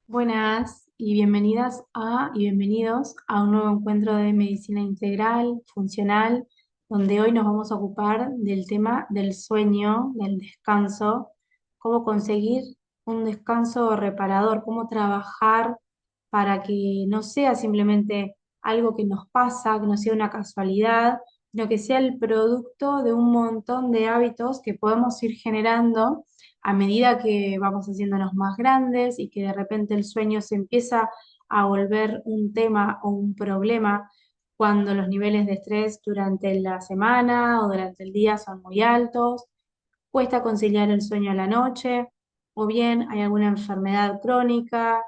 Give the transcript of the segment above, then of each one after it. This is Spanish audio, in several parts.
Buenas y bienvenidos a un nuevo encuentro de medicina integral, funcional, donde hoy nos vamos a ocupar del tema del sueño, del descanso, cómo conseguir un descanso reparador, cómo trabajar para que no sea simplemente algo que nos pasa, que no sea una casualidad, sino que sea el producto de un montón de hábitos que podemos ir generando a medida que vamos haciéndonos más grandes y que de repente el sueño se empieza a volver un tema o un problema cuando los niveles de estrés durante la semana o durante el día son muy altos, cuesta conciliar el sueño a la noche, o bien hay alguna enfermedad crónica,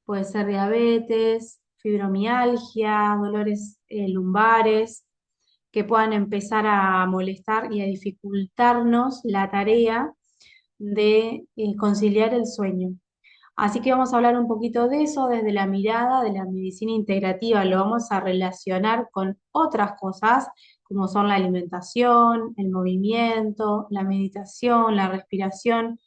puede ser diabetes, fibromialgia, dolores lumbares, que puedan empezar a molestar y a dificultarnos la tarea de conciliar el sueño. Así que vamos a hablar un poquito de eso desde la mirada de la medicina integrativa. Lo vamos a relacionar con otras cosas, como son la alimentación, el movimiento, la meditación, la respiración,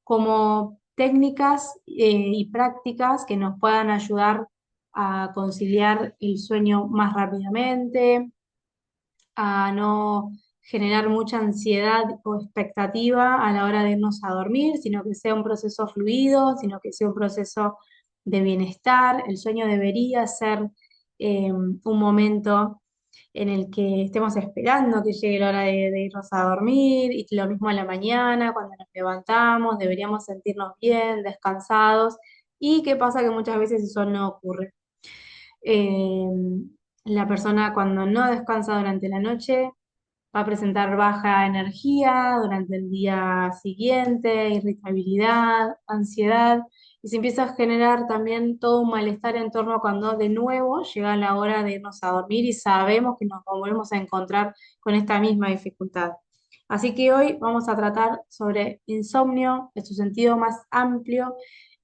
como técnicas y prácticas que nos puedan ayudar a conciliar el sueño más rápidamente, a no generar mucha ansiedad o expectativa a la hora de irnos a dormir, sino que sea un proceso fluido, sino que sea un proceso de bienestar. El sueño debería ser un momento en el que estemos esperando que llegue la hora de irnos a dormir, y lo mismo a la mañana, cuando nos levantamos, deberíamos sentirnos bien, descansados. ¿Y qué pasa? Que muchas veces eso no ocurre. Eh, la persona cuando no descansa durante la noche va a presentar baja energía durante el día siguiente, irritabilidad, ansiedad, y se empieza a generar también todo un malestar en torno a cuando de nuevo llega la hora de irnos a dormir y sabemos que nos volvemos a encontrar con esta misma dificultad. Así que hoy vamos a tratar sobre insomnio en su sentido más amplio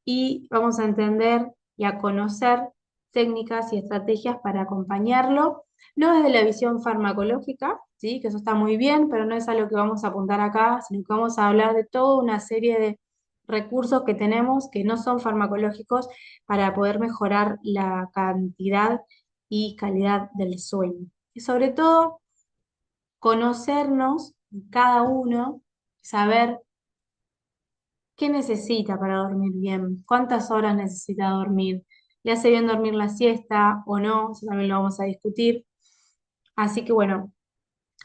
y vamos a entender y a conocer técnicas y estrategias para acompañarlo, no desde la visión farmacológica, ¿sí? Que eso está muy bien, pero no es a lo que vamos a apuntar acá, sino que vamos a hablar de toda una serie de recursos que tenemos que no son farmacológicos para poder mejorar la cantidad y calidad del sueño. Y sobre todo, conocernos cada uno, saber qué necesita para dormir bien, cuántas horas necesita dormir, le hace bien dormir la siesta o no, eso también lo vamos a discutir. Así que bueno,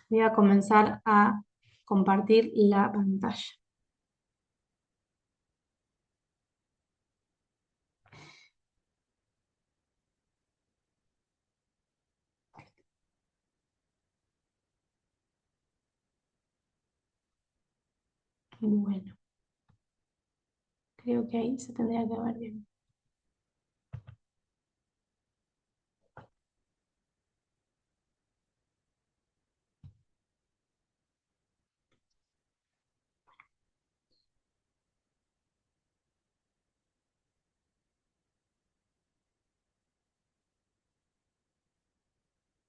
voy a comenzar a compartir la pantalla. Bueno, creo que ahí se tendría que ver bien.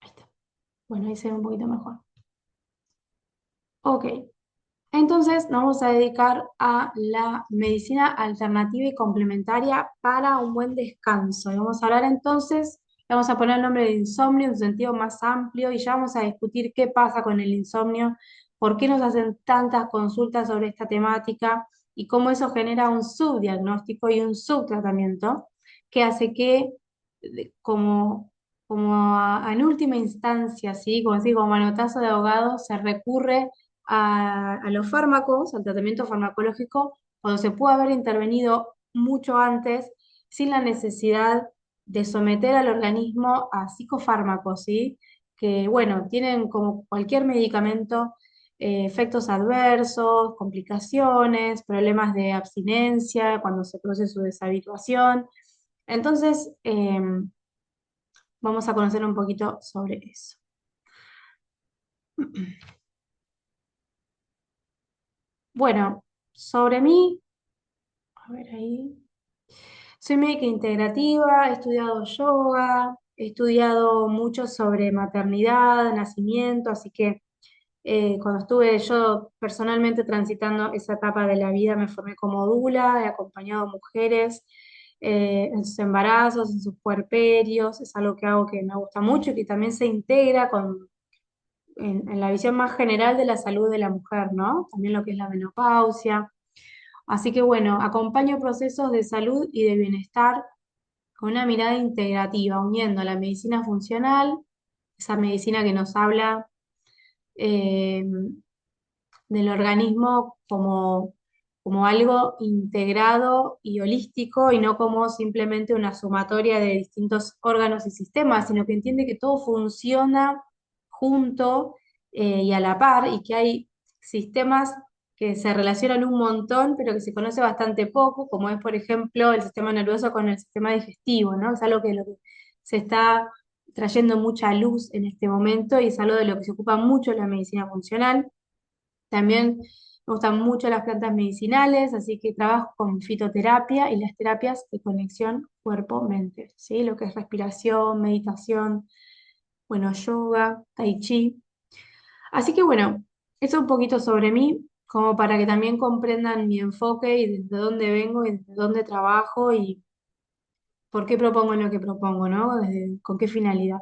Ahí está. Bueno, ahí se ve un poquito mejor. Ok, entonces nos vamos a dedicar a la medicina alternativa y complementaria para un buen descanso. Y vamos a hablar entonces, le vamos a poner el nombre de insomnio en su sentido más amplio y ya vamos a discutir qué pasa con el insomnio, por qué nos hacen tantas consultas sobre esta temática y cómo eso genera un subdiagnóstico y un subtratamiento que hace que, en última instancia, ¿sí? Como decir, como manotazo de ahogado, se recurre a los fármacos, al tratamiento farmacológico, cuando se puede haber intervenido mucho antes sin la necesidad de someter al organismo a psicofármacos, ¿sí? Que, bueno, tienen como cualquier medicamento efectos adversos, complicaciones, problemas de abstinencia cuando se produce su deshabituación. Entonces, vamos a conocer un poquito sobre eso. Bueno, sobre mí, a ver ahí. Soy médica integrativa, he estudiado yoga, he estudiado mucho sobre maternidad, nacimiento, así que cuando estuve yo personalmente transitando esa etapa de la vida me formé como doula, he acompañado mujeres en sus embarazos, en sus puerperios. Es algo que hago que me gusta mucho y que también se integra en la visión más general de la salud de la mujer, ¿no? También lo que es la menopausia. Así que bueno, acompaño procesos de salud y de bienestar con una mirada integrativa, uniendo la medicina funcional, esa medicina que nos habla eh, del organismo como algo integrado y holístico y no como simplemente una sumatoria de distintos órganos y sistemas, sino que entiende que todo funciona junto y a la par y que hay sistemas que se relacionan un montón, pero que se conoce bastante poco, como es, por ejemplo, el sistema nervioso con el sistema digestivo, ¿no? Es algo que, lo que se está trayendo mucha luz en este momento y es algo de lo que se ocupa mucho la medicina funcional. También me gustan mucho las plantas medicinales, así que trabajo con fitoterapia y las terapias de conexión cuerpo-mente, ¿sí? Lo que es respiración, meditación, bueno, yoga, tai chi. Así que bueno, eso un poquito sobre mí, como para que también comprendan mi enfoque y desde dónde vengo y desde dónde trabajo y por qué propongo lo que propongo, ¿no? Con qué finalidad.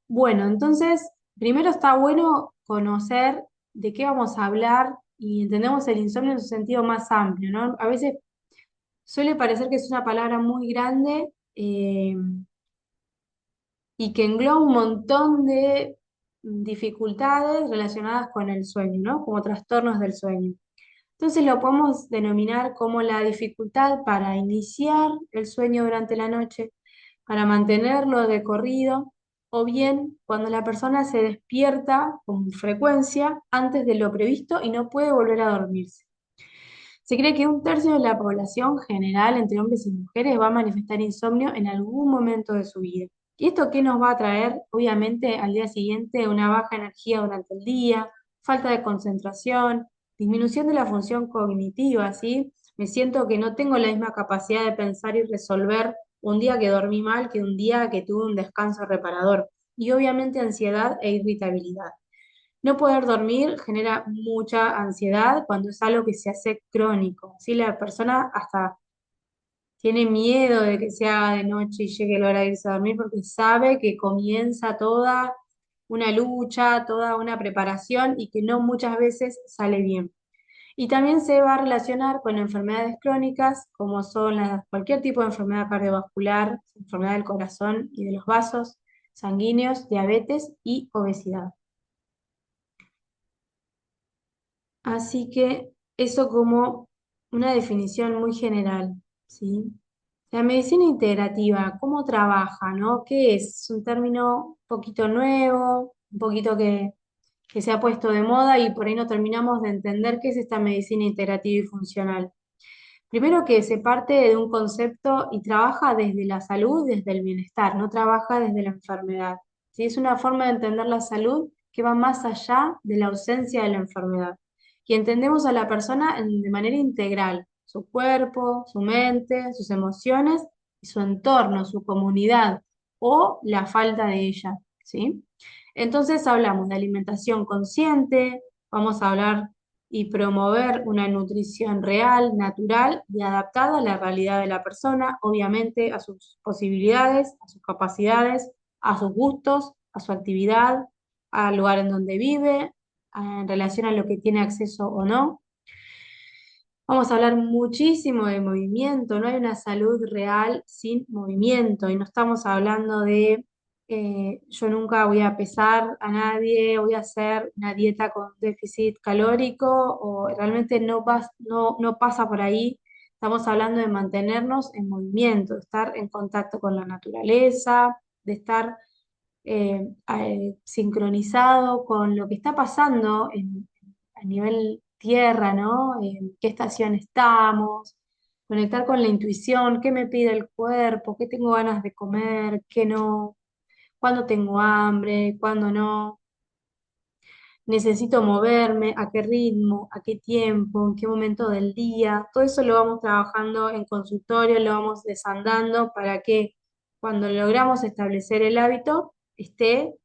Bueno, entonces, primero está bueno conocer de qué vamos a hablar y entendemos el insomnio en su sentido más amplio, ¿no? A veces suele parecer que es una palabra muy grande y que engloba un montón de dificultades relacionadas con el sueño, ¿no? Como trastornos del sueño. Entonces lo podemos denominar como la dificultad para iniciar el sueño durante la noche, para mantenerlo de corrido, o bien cuando la persona se despierta con frecuencia antes de lo previsto y no puede volver a dormirse. Se cree que un tercio de la población general, entre hombres y mujeres, va a manifestar insomnio en algún momento de su vida. ¿Y esto qué nos va a traer? Obviamente al día siguiente una baja energía durante el día, falta de concentración, disminución de la función cognitiva, ¿sí? Me siento que no tengo la misma capacidad de pensar y resolver un día que dormí mal que un día que tuve un descanso reparador. Y obviamente ansiedad e irritabilidad. No poder dormir genera mucha ansiedad cuando es algo que se hace crónico. ¿Sí? La persona hasta tiene miedo de que se haga de noche y llegue la hora de irse a dormir porque sabe que comienza toda una lucha, toda una preparación y que no muchas veces sale bien. Y también se va a relacionar con enfermedades crónicas como son cualquier tipo de enfermedad cardiovascular, enfermedad del corazón y de los vasos sanguíneos, diabetes y obesidad. Así que eso como una definición muy general, ¿sí? La medicina integrativa, ¿cómo trabaja, no? ¿Qué es? Es un término un poquito nuevo, un poquito que se ha puesto de moda y por ahí no terminamos de entender qué es esta medicina integrativa y funcional. Primero que se parte de un concepto y trabaja desde la salud, desde el bienestar, no trabaja desde la enfermedad. ¿Sí? Es una forma de entender la salud que va más allá de la ausencia de la enfermedad. Y entendemos a la persona de manera integral, su cuerpo, su mente, sus emociones y su entorno, su comunidad o la falta de ella. ¿Sí? Entonces hablamos de alimentación consciente, vamos a hablar y promover una nutrición real, natural y adaptada a la realidad de la persona, obviamente a sus posibilidades, a sus capacidades, a sus gustos, a su actividad, al lugar en donde vive, en relación a lo que tiene acceso o no. Vamos a hablar muchísimo de movimiento, no hay una salud real sin movimiento y no estamos hablando de yo nunca voy a pesar a nadie, voy a hacer una dieta con déficit calórico o realmente no pasa por ahí. Estamos hablando de mantenernos en movimiento, de estar en contacto con la naturaleza, de estar sincronizado con lo que está pasando a nivel tierra, ¿no? En qué estación estamos, conectar con la intuición, qué me pide el cuerpo, qué tengo ganas de comer, qué no, cuándo tengo hambre, cuándo no, necesito moverme, a qué ritmo, a qué tiempo, en qué momento del día. Todo eso lo vamos trabajando en consultorio, lo vamos desandando para que cuando logramos establecer el hábito esté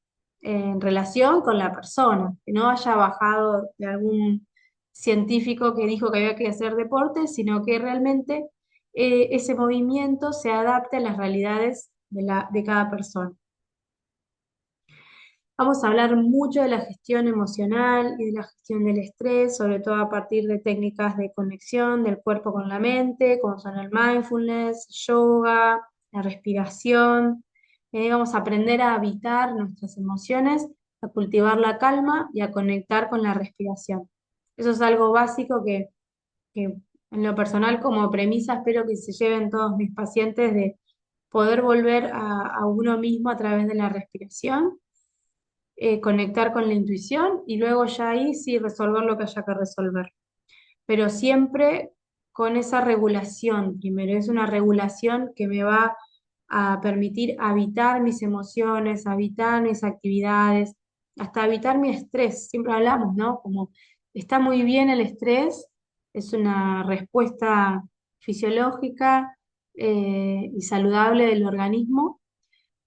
en relación con la persona, que no haya bajado de algún científico que dijo que había que hacer deporte, sino que realmente ese movimiento se adapte a las realidades de cada persona. Vamos a hablar mucho de la gestión emocional y de la gestión del estrés, sobre todo a partir de técnicas de conexión del cuerpo con la mente, como son el mindfulness, yoga, la respiración. Vamos a aprender a habitar nuestras emociones, a cultivar la calma y a conectar con la respiración. Eso es algo básico que en lo personal como premisa espero que se lleven todos mis pacientes de poder volver a uno mismo a través de la respiración, conectar con la intuición y luego ya ahí sí resolver lo que haya que resolver. Pero siempre con esa regulación, primero, es una regulación que me va a permitir habitar mis emociones, habitar mis actividades, hasta habitar mi estrés. Siempre hablamos, ¿no? Como está muy bien el estrés, es una respuesta fisiológica y saludable del organismo,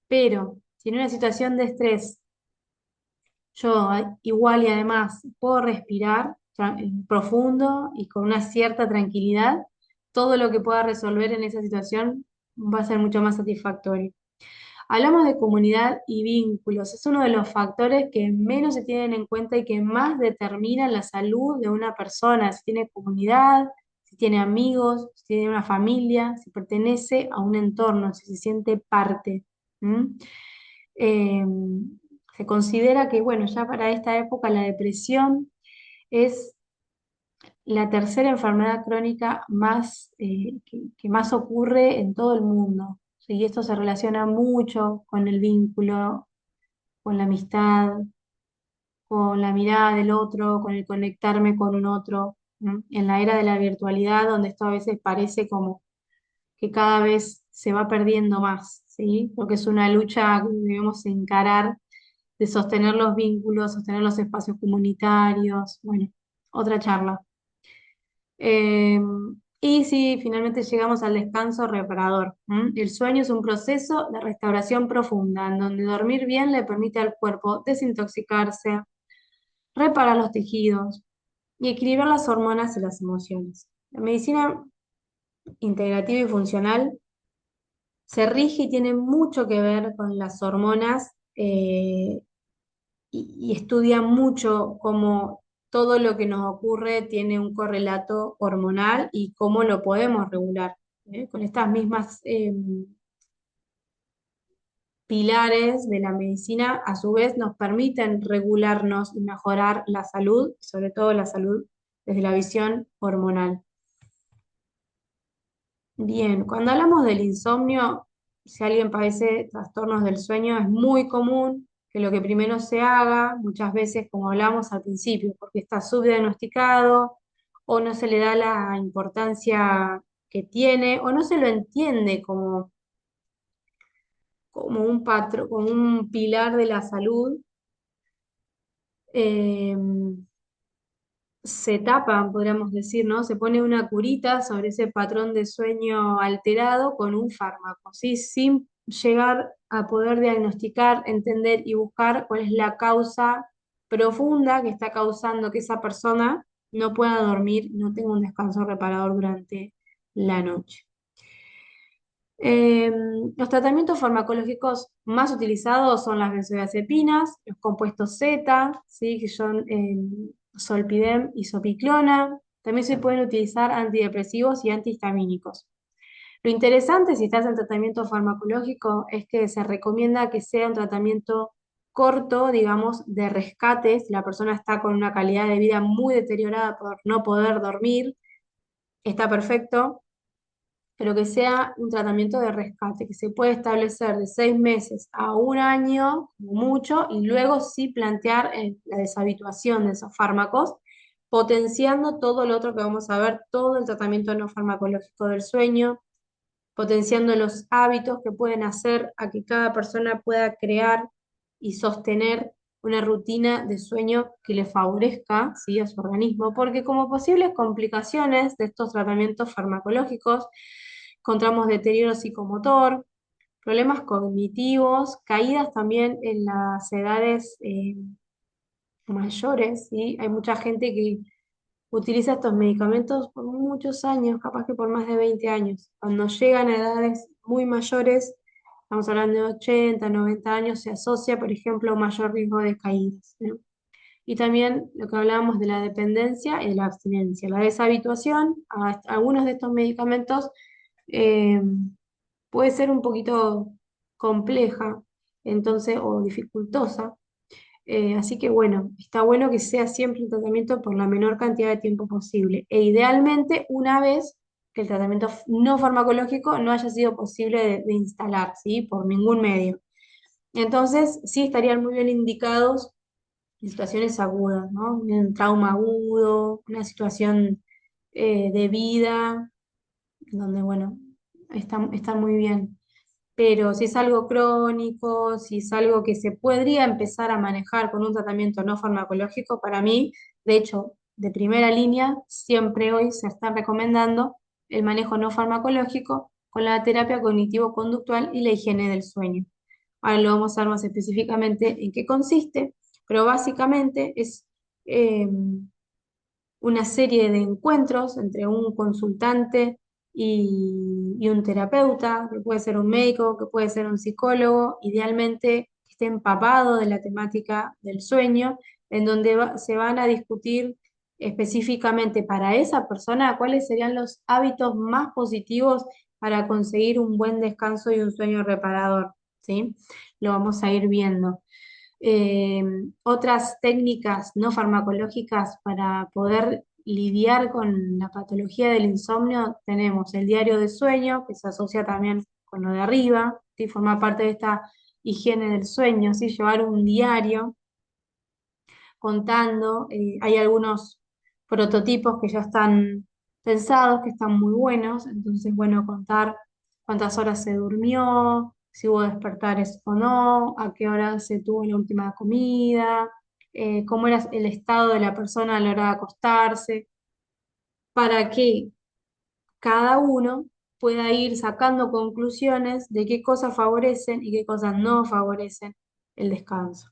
pero si en una situación de estrés yo igual y además puedo respirar profundo y con una cierta tranquilidad, todo lo que pueda resolver en esa situación va a ser mucho más satisfactorio. Hablamos de comunidad y vínculos. Es uno de los factores que menos se tienen en cuenta y que más determinan la salud de una persona. Si tiene comunidad, si tiene amigos, si tiene una familia, si pertenece a un entorno, si se siente parte. ¿Mm? Eh, Se considera que, bueno, ya para esta época la depresión es la tercera enfermedad crónica más, que más ocurre en todo el mundo. ¿Sí? Y esto se relaciona mucho con el vínculo, con la amistad, con la mirada del otro, con el conectarme con un otro. ¿No? En la era de la virtualidad, donde esto a veces parece como que cada vez se va perdiendo más, ¿sí? Porque es una lucha que debemos encarar de sostener los vínculos, sostener los espacios comunitarios, bueno, otra charla. Eh, y si finalmente llegamos al descanso reparador. El sueño es un proceso de restauración profunda, en donde dormir bien le permite al cuerpo desintoxicarse, reparar los tejidos y equilibrar las hormonas y las emociones. La medicina integrativa y funcional se rige y tiene mucho que ver con las hormonas, y estudia mucho cómo todo lo que nos ocurre tiene un correlato hormonal y cómo lo podemos regular. Con estas mismas pilares de la medicina, a su vez nos permiten regularnos y mejorar la salud, sobre todo la salud desde la visión hormonal. Bien, cuando hablamos del insomnio, si alguien padece trastornos del sueño, es muy común que lo que primero se haga, muchas veces, como hablamos al principio, porque está subdiagnosticado o no se le da la importancia que tiene o no se lo entiende como un como un pilar de la salud, eh, se tapa, podríamos decir, ¿no? Se pone una curita sobre ese patrón de sueño alterado con un fármaco, ¿sí? Sin llegar a poder diagnosticar, entender y buscar cuál es la causa profunda que está causando que esa persona no pueda dormir, no tenga un descanso reparador durante la noche. Eh, los tratamientos farmacológicos más utilizados son las benzodiazepinas, los compuestos Z, ¿sí? Que son Zolpidem y Zopiclona. También se pueden utilizar antidepresivos y antihistamínicos. Lo interesante si estás en tratamiento farmacológico es que se recomienda que sea un tratamiento corto, digamos, de rescate. Si la persona está con una calidad de vida muy deteriorada por no poder dormir, está perfecto, pero que sea un tratamiento de rescate, que se puede establecer de 6 meses a un año, como mucho, y luego sí plantear la deshabituación de esos fármacos, potenciando todo lo otro que vamos a ver, todo el tratamiento no farmacológico del sueño, potenciando los hábitos que pueden hacer a que cada persona pueda crear y sostener una rutina de sueño que le favorezca, ¿sí? A su organismo, porque como posibles complicaciones de estos tratamientos farmacológicos encontramos deterioro psicomotor, problemas cognitivos, caídas también en las edades mayores, ¿sí? Hay mucha gente que utiliza estos medicamentos por muchos años, capaz que por más de 20 años. Cuando llegan a edades muy mayores, estamos hablando de 80, 90 años, se asocia, por ejemplo, a un mayor riesgo de caídas, ¿no? Y también lo que hablábamos de la dependencia y de la abstinencia. La deshabituación a algunos de estos medicamentos eh, puede ser un poquito compleja, entonces, o dificultosa. Así que bueno, está bueno que sea siempre un tratamiento por la menor cantidad de tiempo posible. E idealmente una vez que el tratamiento no farmacológico no haya sido posible de instalar, ¿sí? Por ningún medio. Entonces, sí estarían muy bien indicados en situaciones agudas, ¿no? Un trauma agudo, una situación de vida, donde, bueno, está muy bien. Pero si es algo crónico, si es algo que se podría empezar a manejar con un tratamiento no farmacológico, para mí, de hecho, de primera línea, siempre hoy se está recomendando el manejo no farmacológico con la terapia cognitivo-conductual y la higiene del sueño. Ahora lo vamos a ver más específicamente en qué consiste, pero básicamente es eh, una serie de encuentros entre un consultante y un terapeuta, que puede ser un médico, que puede ser un psicólogo, idealmente que esté empapado de la temática del sueño, en donde se van a discutir específicamente para esa persona cuáles serían los hábitos más positivos para conseguir un buen descanso y un sueño reparador, ¿sí? Lo vamos a ir viendo. Eh, Otras técnicas no farmacológicas para poder lidiar con la patología del insomnio, tenemos el diario de sueño, que se asocia también con lo de arriba, ¿sí? Forma parte de esta higiene del sueño, ¿sí? Llevar un diario contando. Hay algunos prototipos que ya están pensados, que están muy buenos, entonces, bueno, contar cuántas horas se durmió, si hubo despertares o no, a qué hora se tuvo la última comida, cómo era el estado de la persona a la hora de acostarse, para que cada uno pueda ir sacando conclusiones de qué cosas favorecen y qué cosas no favorecen el descanso.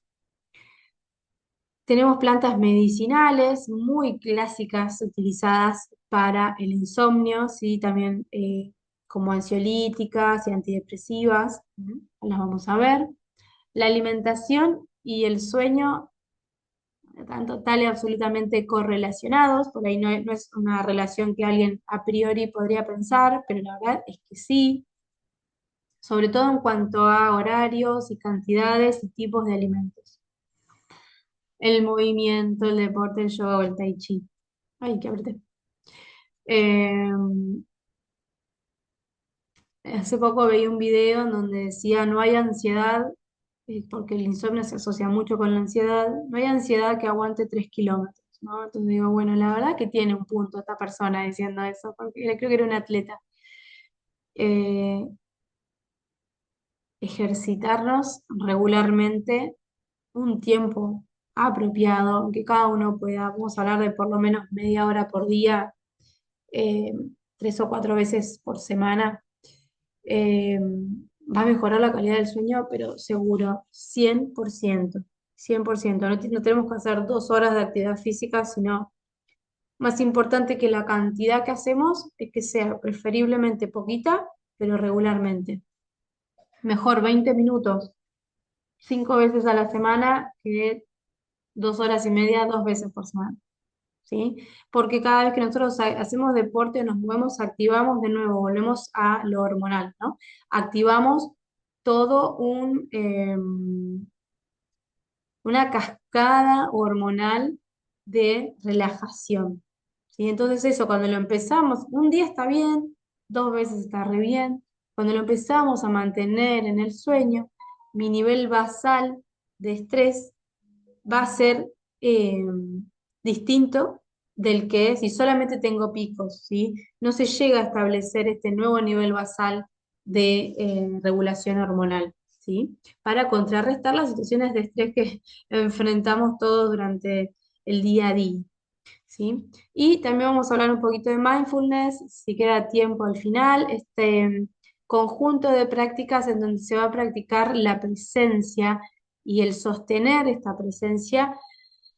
Tenemos plantas medicinales muy clásicas utilizadas para el insomnio, ¿sí? También como ansiolíticas y antidepresivas, ¿no? Las vamos a ver. La alimentación y el sueño están total y absolutamente correlacionados, por ahí no es una relación que alguien a priori podría pensar, pero la verdad es que sí, sobre todo en cuanto a horarios y cantidades y tipos de alimentos. El movimiento, el deporte, el yoga o el tai chi. Ay, qué apreté. Eh, Hace poco veía un video en donde decía no hay ansiedad, porque el insomnio se asocia mucho con la ansiedad, no hay ansiedad que aguante 3 kilómetros, ¿no? Entonces digo, bueno, la verdad que tiene un punto esta persona diciendo eso, porque creo que era un atleta. Eh, Ejercitarnos regularmente un tiempo apropiado, que cada uno pueda, vamos a hablar de por lo menos media hora por día, eh, 3 o 4 veces por semana, eh, va a mejorar la calidad del sueño, pero seguro, 100%, 100%. No tenemos que hacer 2 horas de actividad física, sino más importante que la cantidad que hacemos es que sea preferiblemente poquita, pero regularmente. Mejor 20 minutos, 5 veces a la semana que 2 horas y media, 2 veces por semana. ¿Sí? Porque cada vez que nosotros hacemos deporte, nos movemos, activamos de nuevo, volvemos a lo hormonal, ¿no? Activamos todo una cascada hormonal de relajación, ¿sí? Entonces eso, cuando lo empezamos, un día está bien, 2 veces está re bien, cuando lo empezamos a mantener en el sueño, mi nivel basal de estrés va a ser distinto del que si solamente tengo picos, ¿sí? No se llega a establecer este nuevo nivel basal de regulación hormonal, ¿sí? Para contrarrestar las situaciones de estrés que enfrentamos todos durante el día a día, ¿sí? Y también vamos a hablar un poquito de mindfulness, si queda tiempo al final, este conjunto de prácticas en donde se va a practicar la presencia y el sostener esta presencia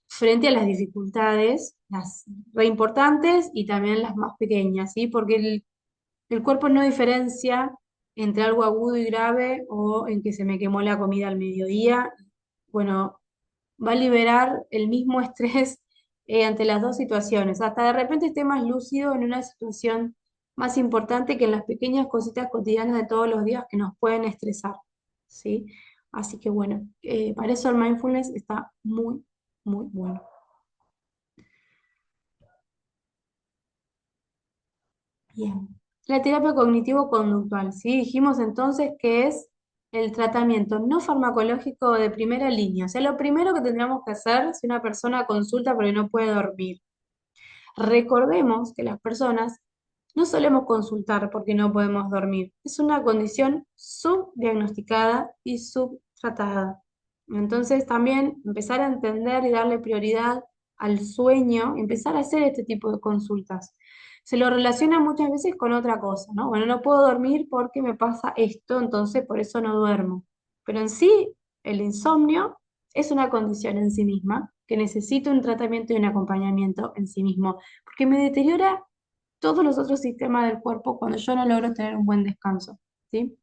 frente a las dificultades, las re importantes y también las más pequeñas, ¿sí? Porque el cuerpo no diferencia entre algo agudo y grave o en que se me quemó la comida al mediodía. Bueno, va a liberar el mismo estrés ante las dos situaciones. Hasta de repente esté más lúcido en una situación más importante que en las pequeñas cositas cotidianas de todos los días que nos pueden estresar, ¿sí? Así que bueno, para eso el mindfulness está muy, muy bueno. Bien. La terapia cognitivo-conductual, ¿sí? Dijimos entonces que es el tratamiento no farmacológico de primera línea. O sea, lo primero que tendríamos que hacer si una persona consulta porque no puede dormir. Recordemos que las personas no solemos consultar porque no podemos dormir. Es una condición subdiagnosticada y subtratada. Entonces también empezar a entender y darle prioridad al sueño, empezar a hacer este tipo de consultas. Se lo relaciona muchas veces con otra cosa, ¿no? Bueno, no puedo dormir porque me pasa esto, entonces por eso no duermo. Pero en sí, el insomnio es una condición en sí misma que necesita un tratamiento y un acompañamiento en sí mismo porque me deteriora todos los otros sistemas del cuerpo cuando yo no logro tener un buen descanso, ¿sí?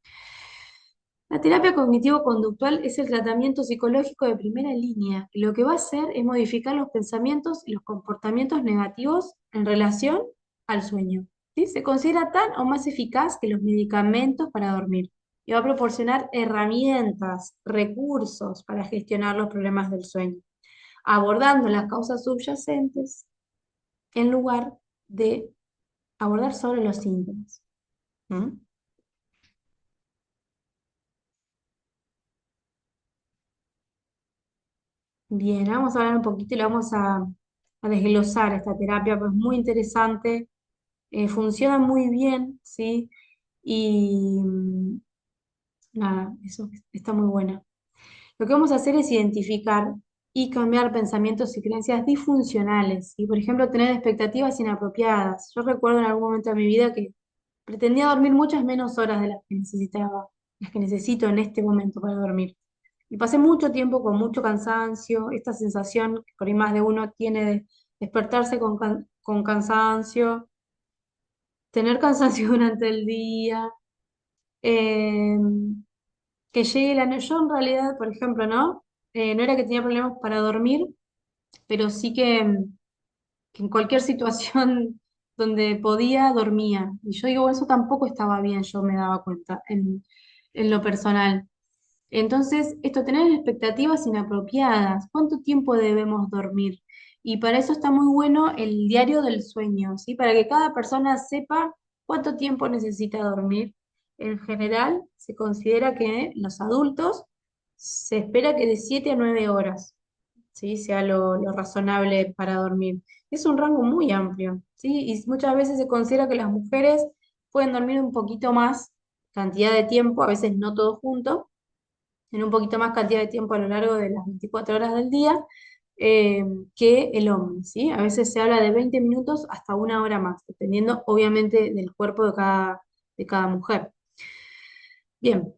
La terapia cognitivo-conductual es el tratamiento psicológico de primera línea. Y lo que va a hacer es modificar los pensamientos y los comportamientos negativos en relación al sueño, ¿sí? Se considera tan o más eficaz que los medicamentos para dormir y va a proporcionar herramientas, recursos para gestionar los problemas del sueño, abordando las causas subyacentes en lugar de abordar solo los síntomas. ¿Mm? Bien, vamos a hablar un poquito y lo vamos a desglosar esta terapia, pues es muy interesante, funciona muy bien, ¿sí? Y nada, eso está muy buena. Lo que vamos a hacer es identificar y cambiar pensamientos y creencias disfuncionales, y por ejemplo, tener expectativas inapropiadas. Yo recuerdo en algún momento de mi vida que pretendía dormir muchas menos horas de las que necesitaba, las que necesito en este momento para dormir. Y pasé mucho tiempo con mucho cansancio, esta sensación que por ahí más de uno tiene de despertarse con cansancio, tener cansancio durante el día, eh, que llegue la noche. Yo en realidad, por ejemplo, ¿no? No era que tenía problemas para dormir, pero sí que en cualquier situación donde podía, dormía. Y yo digo, "Bueno, eso tampoco estaba bien, yo me daba cuenta en lo personal. Entonces, esto, tener expectativas inapropiadas, ¿cuánto tiempo debemos dormir? Y para eso está muy bueno el diario del sueño, ¿sí? Para que cada persona sepa cuánto tiempo necesita dormir. En general, se considera que los adultos se espera que de 7 a 9 horas, ¿sí? Sea lo razonable para dormir. Es un rango muy amplio, ¿sí? Y muchas veces se considera que las mujeres pueden dormir un poquito más cantidad de tiempo, a veces no todo junto, en un poquito más cantidad de tiempo a lo largo de las 24 horas del día eh, que el hombre, ¿sí? A veces se habla de 20 minutos hasta una hora más, dependiendo obviamente del cuerpo de cada mujer. Bien,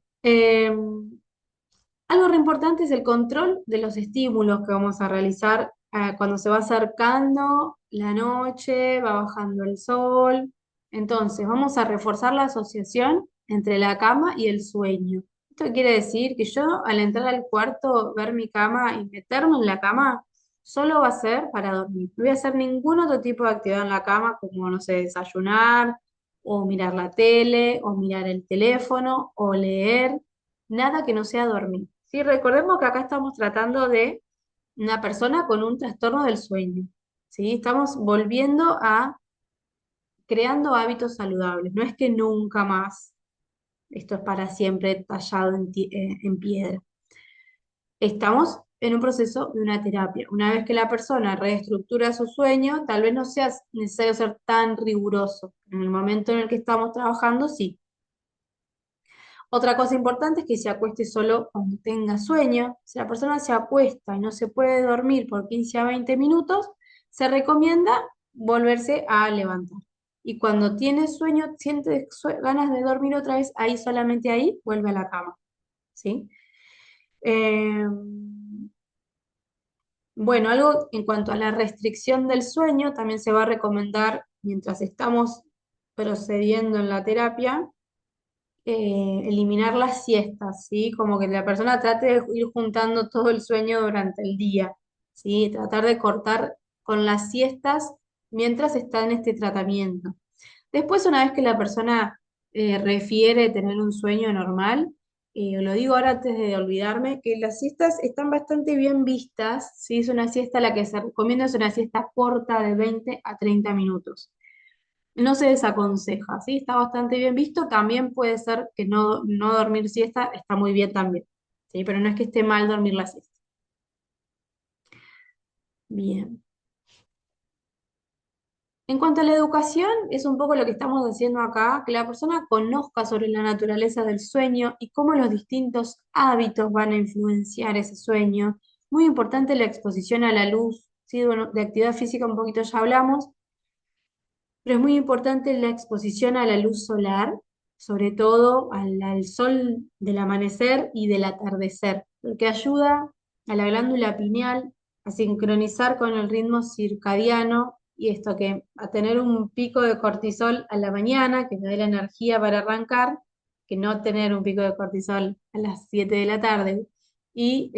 algo re importante es el control de los estímulos que vamos a realizar cuando se va acercando la noche, va bajando el sol. Entonces, vamos a reforzar la asociación entre la cama y el sueño. Esto quiere decir que yo al entrar al cuarto, ver mi cama y meterme en la cama, solo va a ser para dormir. No voy a hacer ningún otro tipo de actividad en la cama, como, no sé, desayunar, o mirar la tele, o mirar el teléfono, o leer, nada que no sea dormir. Sí, recordemos que acá estamos tratando de una persona con un trastorno del sueño. ¿Sí? Estamos volviendo a creando hábitos saludables. No es que nunca más, esto es para siempre tallado en piedra. Estamos en un proceso de una terapia. Una vez que la persona reestructura su sueño, tal vez no sea necesario ser tan riguroso. En el momento en el que estamos trabajando, sí. Otra cosa importante es que se acueste solo cuando tenga sueño. Si la persona se acuesta y no se puede dormir por 15 a 20 minutos, se recomienda volverse a levantar. Y cuando tiene sueño, siente ganas de dormir otra vez, ahí solamente ahí vuelve a la cama. ¿Sí? Eh, Bueno, algo en cuanto a la restricción del sueño, también se va a recomendar mientras estamos procediendo en la terapia, eliminar las siestas, ¿sí? Como que la persona trate de ir juntando todo el sueño durante el día, ¿sí? Tratar de cortar con las siestas mientras está en este tratamiento. Después, una vez que la persona refiere tener un sueño normal, lo digo ahora antes de olvidarme, que las siestas están bastante bien vistas, ¿sí? Es una siesta la que se recomienda, es una siesta corta de 20 a 30 minutos. No se desaconseja, ¿sí? Está bastante bien visto. También puede ser que no dormir siesta está muy bien también, ¿sí? Pero no es que esté mal dormir la siesta. Bien. En cuanto a la educación, es un poco lo que estamos haciendo acá, que la persona conozca sobre la naturaleza del sueño y cómo los distintos hábitos van a influenciar ese sueño. Muy importante la exposición a la luz, ¿sí? Bueno, de actividad física un poquito ya hablamos, pero es muy importante la exposición a la luz solar, sobre todo al sol del amanecer y del atardecer, porque ayuda a la glándula pineal a sincronizar con el ritmo circadiano y esto que a tener un pico de cortisol a la mañana, que te dé la energía para arrancar, que no tener un pico de cortisol a las 7 de la tarde. Y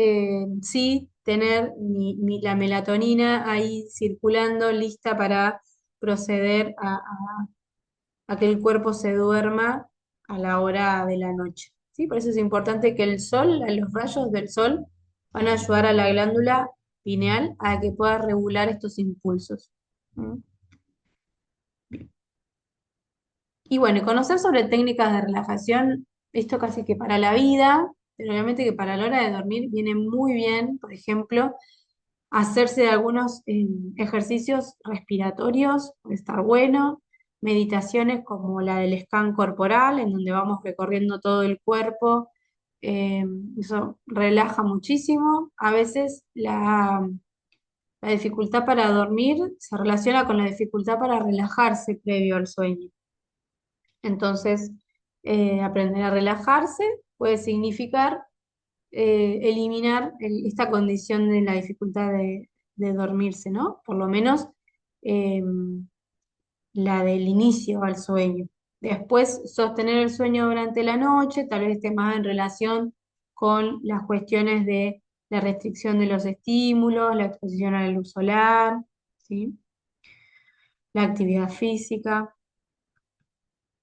sí tener la melatonina ahí circulando, lista para proceder a que el cuerpo se duerma a la hora de la noche. ¿Sí? Por eso es importante que el sol, los rayos del sol, van a ayudar a la glándula pineal a que pueda regular estos impulsos. ¿Mm? Y bueno, y conocer sobre técnicas de relajación, esto casi que para la vida, pero obviamente que para la hora de dormir viene muy bien, por ejemplo, hacerse algunos ejercicios respiratorios, puede estar bueno, meditaciones como la del scan corporal, en donde vamos recorriendo todo el cuerpo, eh, eso relaja muchísimo. A veces la dificultad para dormir se relaciona con la dificultad para relajarse previo al sueño. Entonces, aprender a relajarse puede significar eliminar esta condición de la dificultad de dormirse, ¿no? Por lo menos eh, la del inicio al sueño. Después, sostener el sueño durante la noche, tal vez esté más en relación con las cuestiones de la restricción de los estímulos, la exposición a la luz solar, ¿sí? La actividad física.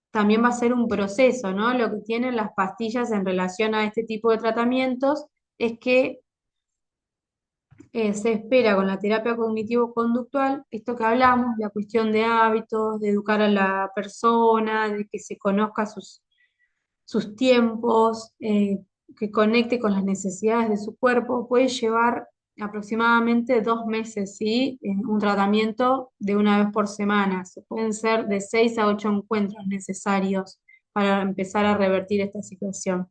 También va a ser un proceso, ¿no? Lo que tienen las pastillas en relación a este tipo de tratamientos es que se espera con la terapia cognitivo-conductual, esto que hablamos, la cuestión de hábitos, de educar a la persona, de que se conozca sus tiempos, que conecte con las necesidades de su cuerpo, puede llevar aproximadamente 2 meses, ¿sí? Un tratamiento de una vez por semana. Se pueden ser de 6 a 8 encuentros necesarios para empezar a revertir esta situación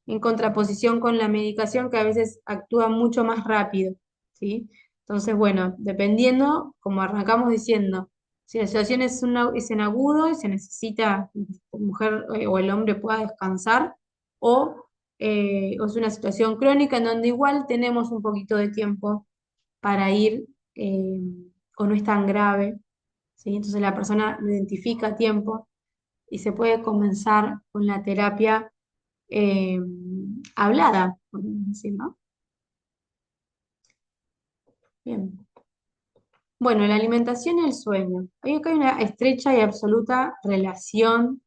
en contraposición con la medicación que a veces actúa mucho más rápido, ¿sí? Entonces, bueno, dependiendo, como arrancamos diciendo, si la situación es en agudo y se necesita que la mujer o el hombre pueda descansar, o es una situación crónica en donde igual tenemos un poquito de tiempo para ir, eh, o no es tan grave, ¿sí? Entonces la persona lo identifica a tiempo y se puede comenzar con la terapia eh, hablada, podemos decir, ¿no? Bien. Bueno, la alimentación y el sueño. Acá hay una estrecha y absoluta relación.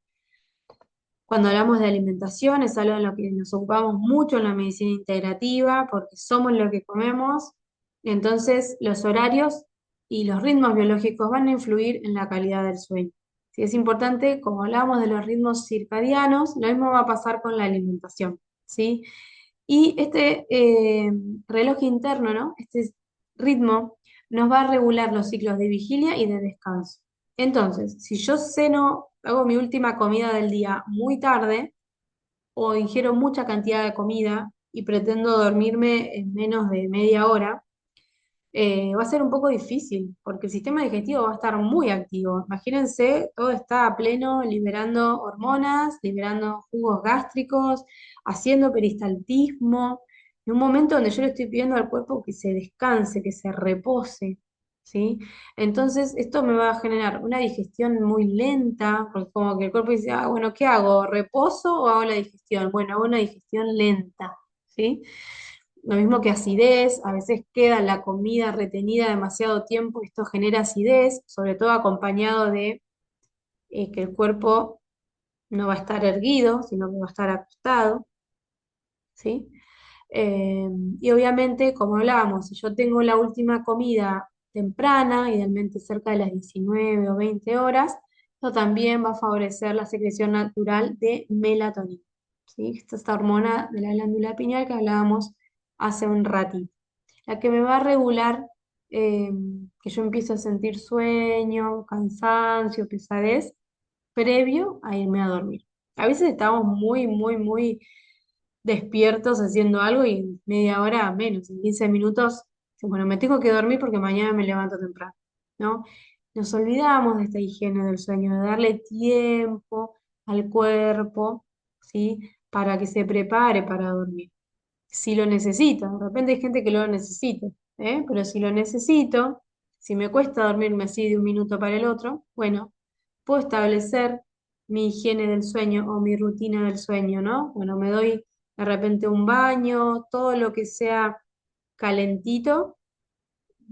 Cuando hablamos de alimentación, es algo en lo que nos ocupamos mucho en la medicina integrativa, porque somos lo que comemos. Entonces, los horarios y los ritmos biológicos van a influir en la calidad del sueño. Sí, es importante, como hablamos de los ritmos circadianos, lo mismo va a pasar con la alimentación, ¿sí? Y este reloj interno, ¿no? Este ritmo nos va a regular los ciclos de vigilia y de descanso. Entonces, si yo ceno, hago mi última comida del día muy tarde o ingiero mucha cantidad de comida y pretendo dormirme en menos de media hora, va a ser un poco difícil porque el sistema digestivo va a estar muy activo. Imagínense, todo está a pleno liberando hormonas, liberando jugos gástricos, haciendo peristaltismo. en un momento donde yo le estoy pidiendo al cuerpo que se descanse, que se repose, ¿sí? Entonces, esto me va a generar una digestión muy lenta, porque como que el cuerpo dice, ah, bueno, ¿qué hago? ¿Reposo o hago la digestión? Bueno, hago una digestión lenta, ¿sí? Lo mismo que acidez, a veces queda la comida retenida demasiado tiempo, esto genera acidez, sobre todo acompañado de que el cuerpo no va a estar erguido, sino que va a estar acostado, ¿sí? Eh, y obviamente, como hablábamos, si yo tengo la última comida temprana, idealmente cerca de las 19 o 20 horas, esto también va a favorecer la secreción natural de melatonina, ¿sí? Esta hormona de la glándula pineal que hablábamos hace un ratito, la que me va a regular eh, que yo empiezo a sentir sueño, cansancio, pesadez, previo a irme a dormir. A veces estamos muy despiertos haciendo algo y en media hora menos, en 15 minutos, bueno, me tengo que dormir porque mañana me levanto temprano, ¿no? Nos olvidamos de esta higiene del sueño, de darle tiempo al cuerpo, ¿sí? Para que se prepare para dormir. Si lo necesito, de repente hay gente que lo necesita, ¿eh? Pero si lo necesito, si me cuesta dormirme así de un minuto para el otro, bueno, puedo establecer mi higiene del sueño o mi rutina del sueño, ¿no? Bueno, me doy de repente un baño, todo lo que sea calentito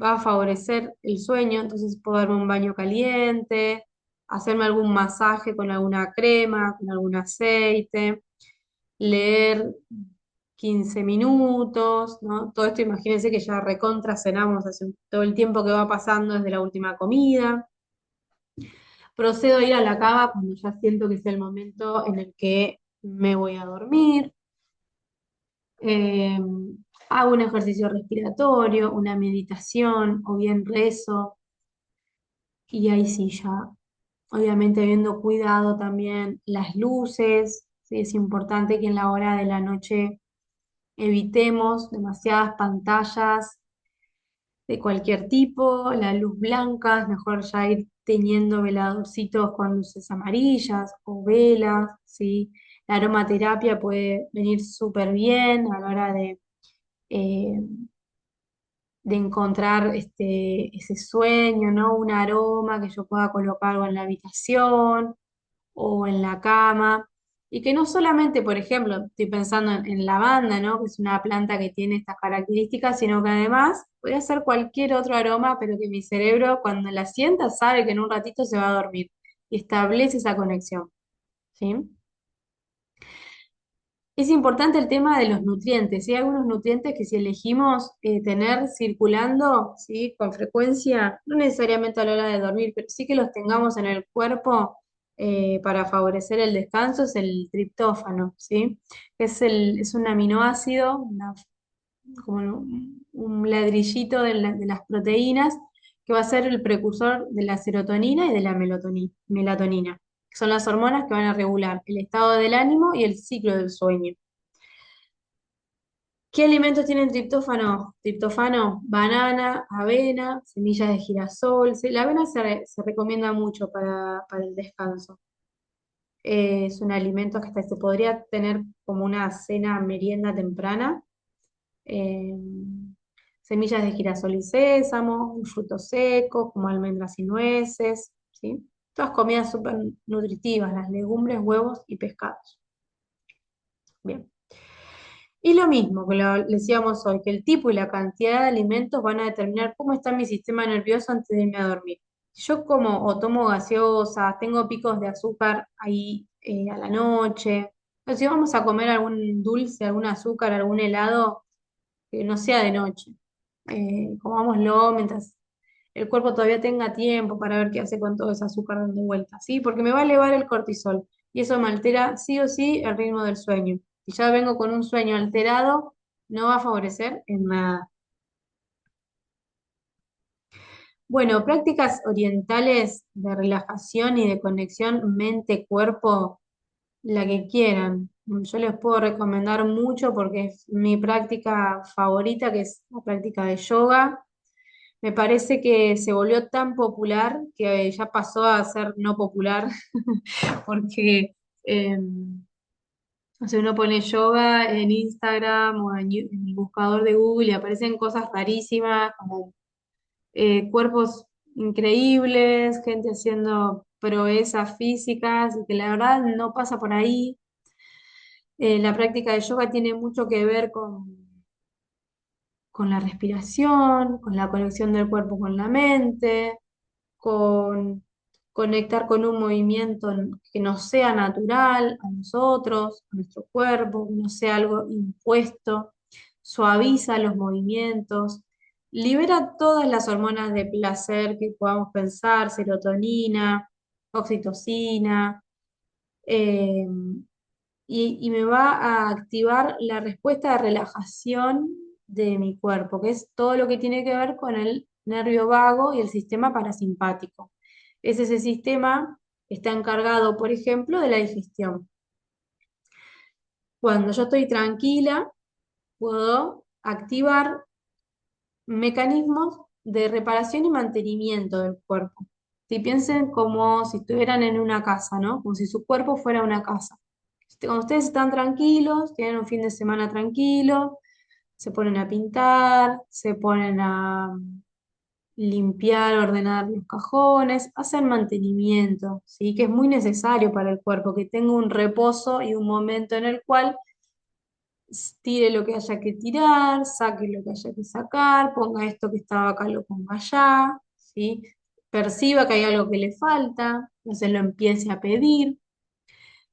va a favorecer el sueño, entonces puedo darme un baño caliente, hacerme algún masaje con alguna crema, con algún aceite, leer 15 minutos, ¿no? Todo esto imagínense que ya recontra cenamos hace todo el tiempo que va pasando desde la última comida. Procedo a ir a la cama cuando ya siento que es el momento en el que me voy a dormir. Eh, Hago un ejercicio respiratorio, una meditación o bien rezo. Y ahí sí ya, obviamente viendo cuidado también las luces. Sí, es importante que en la hora de la noche evitemos demasiadas pantallas de cualquier tipo, la luz blanca, es mejor ya ir teniendo veladorcitos con luces amarillas o velas, ¿sí? La aromaterapia puede venir súper bien a la hora eh, de encontrar ese sueño, ¿no? Un aroma que yo pueda colocar o en la habitación o en la cama. Y que no solamente, por ejemplo, estoy pensando en lavanda, ¿no? Que es una planta que tiene estas características, sino que además puede ser cualquier otro aroma, pero que mi cerebro cuando la sienta sabe que en un ratito se va a dormir y establece esa conexión, ¿sí? Es importante el tema de los nutrientes. Hay algunos nutrientes que si elegimos tener circulando, ¿sí? Con frecuencia, no necesariamente a la hora de dormir, pero sí que los tengamos en el cuerpo para favorecer el descanso, es el triptófano, ¿sí? Es un aminoácido, como un ladrillito de las proteínas, que va a ser el precursor de la serotonina y de la melatonina, que son las hormonas que van a regular el estado del ánimo y el ciclo del sueño. ¿Qué alimentos tienen triptófano? Triptófano, banana, avena, semillas de girasol. La avena se recomienda mucho para el descanso. Es un alimento que hasta se podría tener como una cena merienda temprana. Eh, Semillas de girasol y sésamo, frutos secos como almendras y nueces, ¿sí? Todas comidas súper nutritivas, las legumbres, huevos y pescados. Bien. Y lo mismo que lo decíamos hoy, que el tipo y la cantidad de alimentos van a determinar cómo está mi sistema nervioso antes de irme a dormir. Si yo como o tomo gaseosas, tengo picos de azúcar ahí a la noche, o si vamos a comer algún dulce, algún azúcar, algún helado, que no sea de noche. Comámoslo mientras el cuerpo todavía tenga tiempo para ver qué hace con todo ese azúcar dando vueltas, ¿sí? Porque me va a elevar el cortisol y eso me altera sí o sí el ritmo del sueño. Si ya vengo con un sueño alterado, no va a favorecer en nada. Bueno, prácticas orientales de relajación y de conexión mente-cuerpo, la que quieran. Yo les puedo recomendar mucho porque es mi práctica favorita, que es la práctica de yoga. Me parece que se volvió tan popular que ya pasó a ser no popular porque O sea, uno pone yoga en Instagram o en el buscador de Google y aparecen cosas rarísimas, como cuerpos increíbles, gente haciendo proezas físicas, y que la verdad no pasa por ahí. La práctica de yoga tiene mucho que ver con la respiración, con la conexión del cuerpo con la mente, con conectar con un movimiento que nos sea natural a nosotros, a nuestro cuerpo, que no sea algo impuesto, suaviza los movimientos, libera todas las hormonas de placer que podamos pensar, serotonina, oxitocina, eh, y me va a activar la respuesta de relajación de mi cuerpo, que es todo lo que tiene que ver con el nervio vago y el sistema parasimpático. Es ese sistema que está encargado, por ejemplo, de la digestión. Cuando yo estoy tranquila, puedo activar mecanismos de reparación y mantenimiento del cuerpo. Si piensen como si estuvieran en una casa, ¿no? Como si su cuerpo fuera una casa. Cuando ustedes están tranquilos, tienen un fin de semana tranquilo, se ponen a pintar, se ponen a limpiar, ordenar los cajones, hacer mantenimiento, ¿sí? Que es muy necesario para el cuerpo, que tenga un reposo y un momento en el cual tire lo que haya que tirar, saque lo que haya que sacar, ponga esto que estaba acá, lo ponga allá, ¿sí? Perciba que hay algo que le falta, entonces lo empiece a pedir.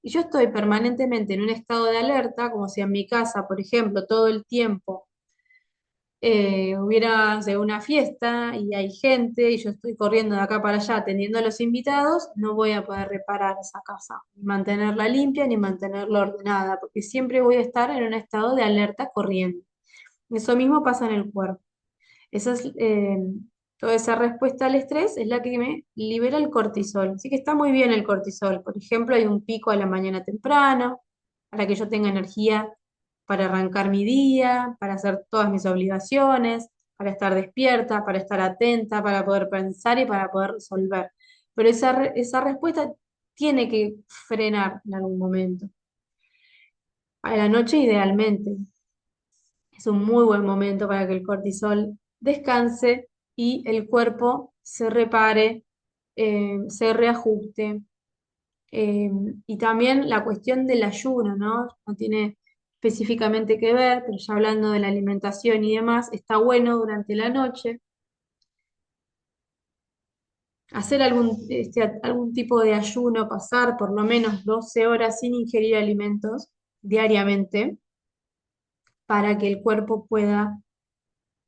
Y yo estoy permanentemente en un estado de alerta, como si en mi casa, por ejemplo, todo el tiempo hubiera, no sé, una fiesta y hay gente y yo estoy corriendo de acá para allá atendiendo a los invitados, no voy a poder reparar esa casa, ni mantenerla limpia, ni mantenerla ordenada, porque siempre voy a estar en un estado de alerta corriendo. Eso mismo pasa en el cuerpo. Esa es, toda esa respuesta al estrés es la que me libera el cortisol. Así que está muy bien el cortisol. Por ejemplo, hay un pico a la mañana temprano para que yo tenga energía para arrancar mi día, para hacer todas mis obligaciones, para estar despierta, para estar atenta, para poder pensar y para poder resolver. Pero esa respuesta tiene que frenar en algún momento. A la noche idealmente. Es un muy buen momento para que el cortisol descanse y el cuerpo se repare, se reajuste. Eh, y también la cuestión del ayuno, ¿no? No tiene específicamente que ver, pero ya hablando de la alimentación y demás, está bueno durante la noche hacer algún tipo de ayuno, pasar por lo menos 12 horas sin ingerir alimentos diariamente para que el cuerpo pueda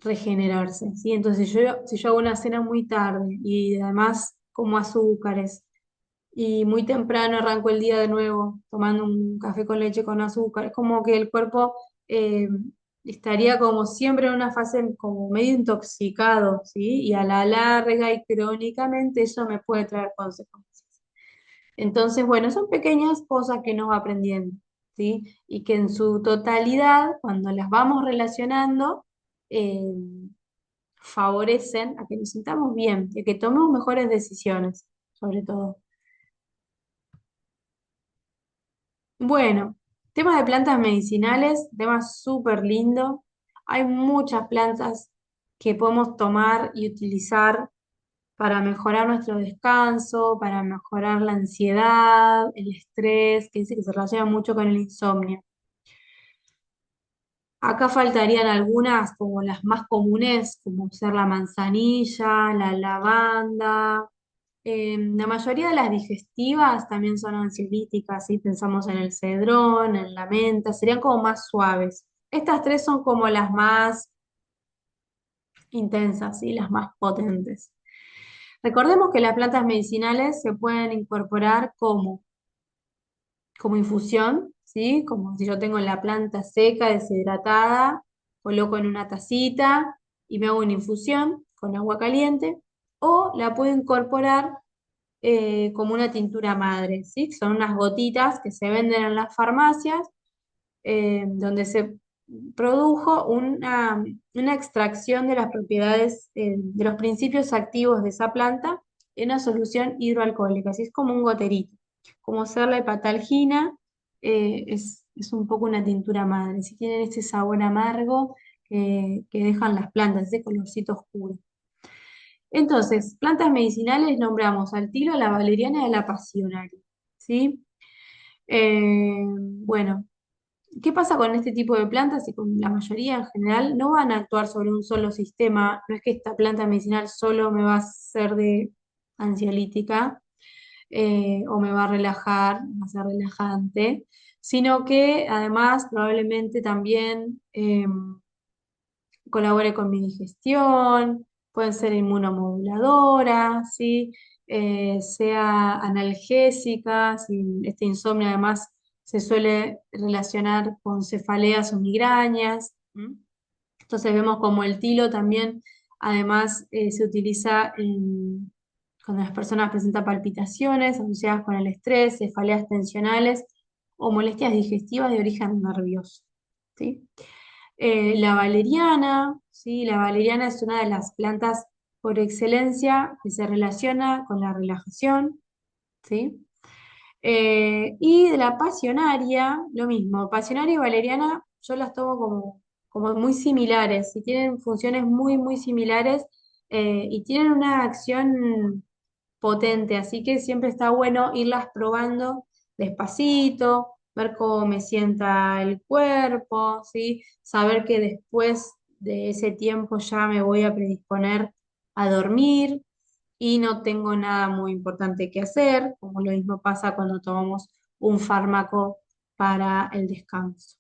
regenerarse, ¿sí? Entonces, si yo hago una cena muy tarde y además como azúcares y muy temprano arranco el día de nuevo tomando un café con leche con azúcar, es como que el cuerpo eh, estaría como siempre en una fase como medio intoxicado, ¿sí? Y a la larga y crónicamente eso me puede traer consecuencias. Entonces, bueno, son pequeñas cosas que nos va aprendiendo, ¿sí? Y que en su totalidad, cuando las vamos relacionando, eh, favorecen a que nos sintamos bien y a que tomemos mejores decisiones, sobre todo. Bueno, tema de plantas medicinales, tema súper lindo. Hay muchas plantas que podemos tomar y utilizar para mejorar nuestro descanso, para mejorar la ansiedad, el estrés, que dice que se relaciona mucho con el insomnio. Acá faltarían algunas como las más comunes, como ser la manzanilla, la lavanda. La mayoría de las digestivas también son ansiolíticas, si pensamos en el cedrón, en la menta, serían como más suaves. Estas tres son como las más intensas y las más potentes. Recordemos que las plantas medicinales se pueden incorporar como infusión, ¿sí? Como si yo tengo la planta seca, deshidratada, coloco en una tacita y me hago una infusión con agua caliente, o la puedo incorporar como una tintura madre, ¿sí? Son unas gotitas que se venden en las farmacias, donde se produjo una extracción de las propiedades, de los principios activos de esa planta en una solución hidroalcohólica, así es como un goterito, como ser la hepatalgina es un poco una tintura madre. Si tienen ese sabor amargo que dejan las plantas, ese colorcito oscuro. Entonces, plantas medicinales nombramos al tilo, a la valeriana y a la pasionaria, ¿sí? Bueno, ¿qué pasa con este tipo de plantas y con la mayoría en general? No van a actuar sobre un solo sistema, no es que esta planta medicinal solo me va a ser de ansiolítica o me va a relajar, va a ser relajante, sino que además probablemente también colabore con mi digestión, pueden ser inmunomoduladoras, ¿sí? Sea analgésica, si este insomnio además se suele relacionar con cefaleas o migrañas. ¿M? Entonces vemos como el tilo también, además, se utiliza cuando las personas presentan palpitaciones asociadas con el estrés, cefaleas tensionales o molestias digestivas de origen nervioso. ¿Sí? La valeriana, ¿sí? La valeriana es una de las plantas por excelencia que se relaciona con la relajación, ¿sí? Y de la pasionaria, lo mismo. Pasionaria y valeriana yo las tomo como muy similares y tienen funciones muy similares y tienen una acción potente, así que siempre está bueno irlas probando despacito, ver cómo me sienta el cuerpo, ¿sí? Saber que después de ese tiempo ya me voy a predisponer a dormir y no tengo nada muy importante que hacer, como lo mismo pasa cuando tomamos un fármaco para el descanso.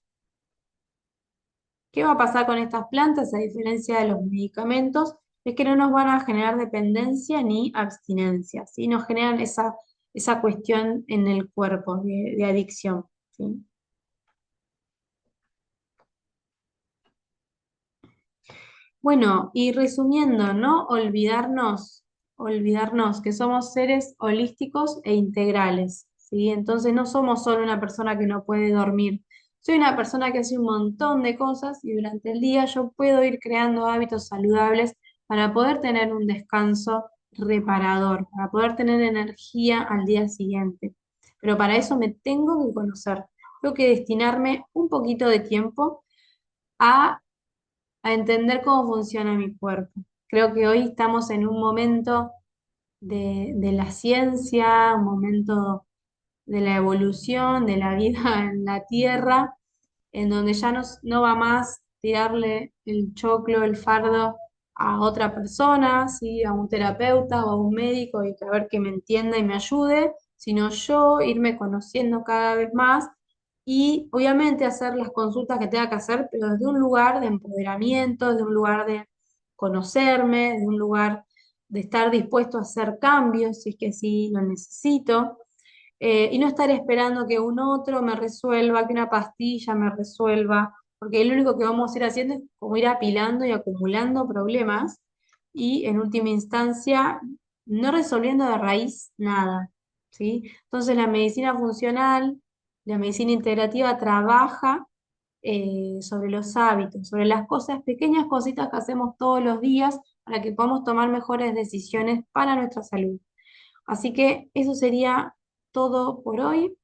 ¿Qué va a pasar con estas plantas a diferencia de los medicamentos? Es que no nos van a generar dependencia ni abstinencia, ¿sí? Nos generan esa cuestión en el cuerpo de adicción, ¿sí? Bueno, y resumiendo, no olvidarnos que somos seres holísticos e integrales, ¿sí? Entonces no somos solo una persona que no puede dormir. Soy una persona que hace un montón de cosas y durante el día yo puedo ir creando hábitos saludables para poder tener un descanso reparador, para poder tener energía al día siguiente. Pero para eso me tengo que conocer, tengo que destinarme un poquito de tiempo a entender cómo funciona mi cuerpo. Creo que hoy estamos en un momento de la ciencia, un momento de la evolución, de la vida en la Tierra, en donde ya no va más tirarle el choclo, el fardo a otra persona, ¿sí? A un terapeuta o a un médico y que a ver que me entienda y me ayude, sino yo irme conociendo cada vez más y obviamente hacer las consultas que tenga que hacer, pero desde un lugar de empoderamiento, desde un lugar de conocerme, desde un lugar de estar dispuesto a hacer cambios si es que sí lo necesito y no estar esperando que un otro me resuelva, que una pastilla me resuelva, porque lo único que vamos a ir haciendo es como ir apilando y acumulando problemas y en última instancia no resolviendo de raíz nada, ¿sí? Entonces la medicina funcional, la medicina integrativa trabaja sobre los hábitos, sobre las cosas, pequeñas cositas que hacemos todos los días para que podamos tomar mejores decisiones para nuestra salud. Así que eso sería todo por hoy.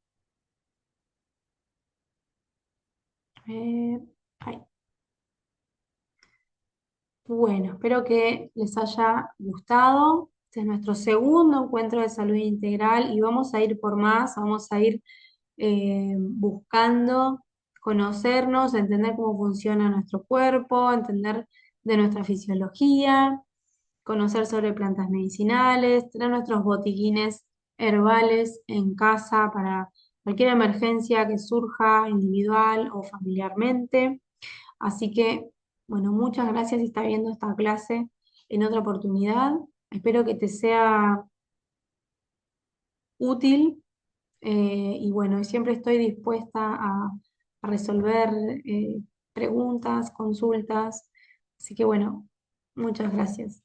Eh, ay, bueno, espero que les haya gustado. Este es nuestro segundo encuentro de salud integral y vamos a ir por más, vamos a ir buscando conocernos, entender cómo funciona nuestro cuerpo, entender de nuestra fisiología, conocer sobre plantas medicinales, tener nuestros botiquines herbales en casa para cualquier emergencia que surja individual o familiarmente. Así que, bueno, muchas gracias si está viendo esta clase en otra oportunidad. Espero que te sea útil y bueno, siempre estoy dispuesta a resolver preguntas, consultas. Así que bueno, muchas gracias.